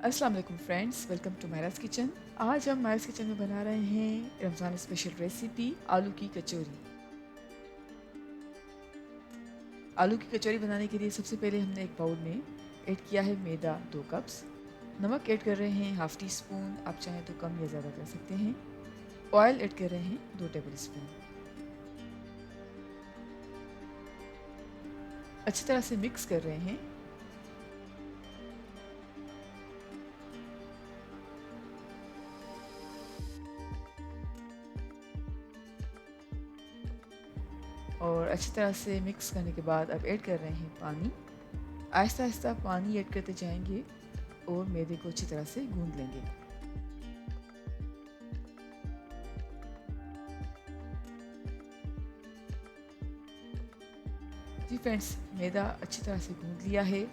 अस्सलाम वालेकुम friends, welcome to मायराज kitchen. आज हम मायराज किचन में बना रहे हैं रमज़ान स्पेशल रेसिपी आलू की कचौरी। आलू की कचौरी बनाने के लिए सबसे पहले हमने एक बाउल में ऐड किया है मैदा 2 कप्स। नमक ऐड कर रहे हैं हाफ़ टी स्पून, आप चाहें तो कम या ज़्यादा कर सकते हैं। ऑयल ऐड कर रहे हैं 2 टेबल स्पून। अच्छी तरह से मिक्स कर रहे हैं। और अच्छी तरह से मिक्स करने के बाद अब ऐड कर रहे हैं पानी। आहिस्ता आहिस्ता पानी ऐड करते जाएंगे और मैदे को अच्छी तरह से गूंद लेंगे। जी फ्रेंड्स, मैदा अच्छी तरह से गूंद लिया है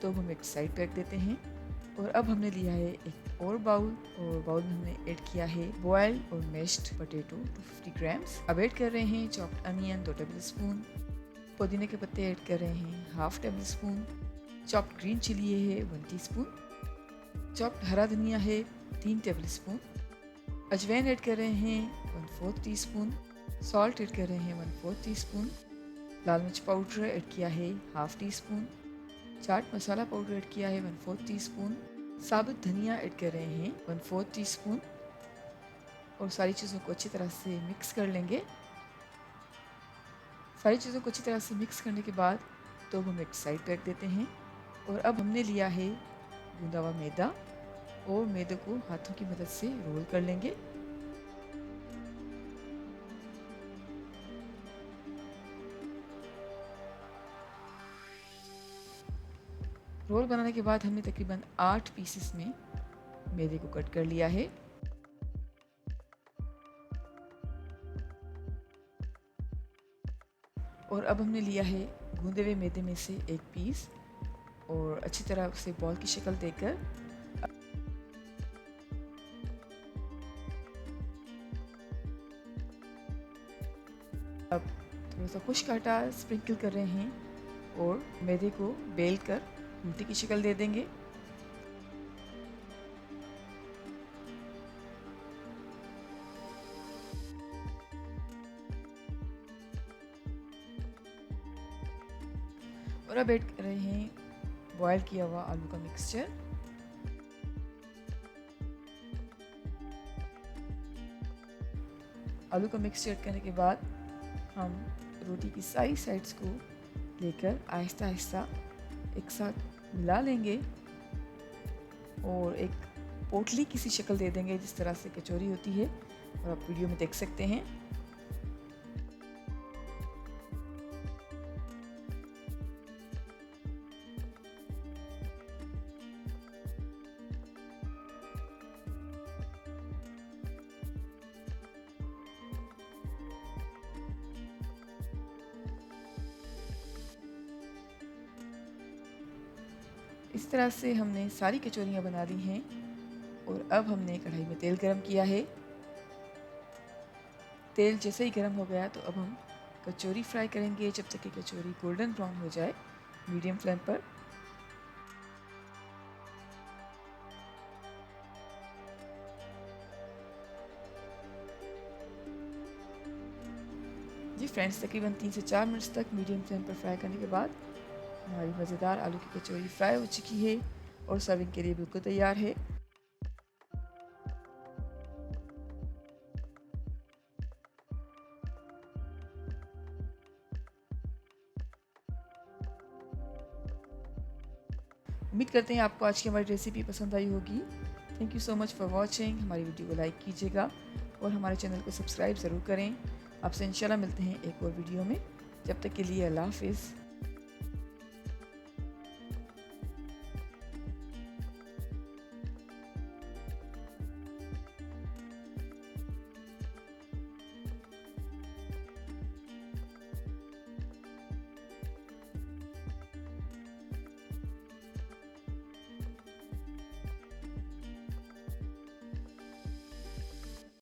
तो हम एक साइड पे रख देते हैं। और अब हमने लिया है एक और बाउल, और बाउल में हमने ऐड किया है बॉइल्ड और मैश्ड पोटैटो 250 ग्राम्स। अब ऐड कर रहे हैं चॉप्ड अनियन 2 टेबल स्पून, पुदीने के पत्ते ऐड कर रहे हैं half tablespoon, chopped green chilli है 1 टीस्पून, चॉप्ड हरा धनिया है 3 टेबल स्पून, अजवाइन ऐड कर रहे हैं 1/4 टीस्पून, सॉल्ट ऐड कर रहे हैं 1/4 टीस्पून, लाल मिर्च पाउडर ऐड किया है half tea spoon, chaat masala powder add किया है 1/4 टीस्पून, साबुत धनिया ऐड कर रहे हैं 1/4 टीस्पून। और सारी चीज़ों को अच्छी तरह से मिक्स कर लेंगे। सारी चीज़ों को अच्छी तरह से मिक्स करने के बाद तो हम एक साइड पे रख देते हैं। और अब हमने लिया है गूंदा हुआ मैदा, और मैदे को हाथों की मदद से रोल कर लेंगे। रोल बनाने के बाद हमने तकरीबन 8 पीसेस में मैदे को कट कर लिया है। और अब हमने लिया है गूंदे हुए मैदे में से एक पीस, और अच्छी तरह से बॉल की शक्ल देकर अब थोड़ा सा खुश्क आटा स्प्रिंकल कर रहे हैं और मैदे को बेल कर रोटी की शक्ल दे देंगे। और अब ऐड कर रहे हैं बॉयल किया हुआ आलू का मिक्सचर। आलू का मिक्सचर ऐड करने के बाद हम रोटी की सारी साइड्स को लेकर आहिस्ता आहिस्ता एक साथ मिला लेंगे और एक पोटली की सी शक्ल दे देंगे, जिस तरह से कचौरी होती है, और आप वीडियो में देख सकते हैं। इस तरह से हमने सारी कचौरियाँ बना ली हैं। और अब हमने कढ़ाई में तेल गरम किया है। तेल जैसे ही गरम हो गया तो अब हम कचौरी फ्राई करेंगे जब तक कि कचौरी गोल्डन ब्राउन हो जाए, मीडियम फ्लेम पर। जी फ्रेंड्स, तकरीबन 3 से 4 मिनट तक मीडियम फ्लेम पर फ्राई करने के बाद हमारी मज़ेदार आलू की कचौरी फ्राई हो चुकी है और सर्विंग के लिए बिल्कुल तैयार है। उम्मीद करते हैं आपको आज की हमारी रेसिपी पसंद आई होगी। Thank you so much for watching. हमारी वीडियो को लाइक कीजिएगा और हमारे चैनल को सब्सक्राइब ज़रूर करें। आपसे इंशाल्लाह मिलते हैं एक और वीडियो में। जब तक के लिए अल्लाह हाफिज़।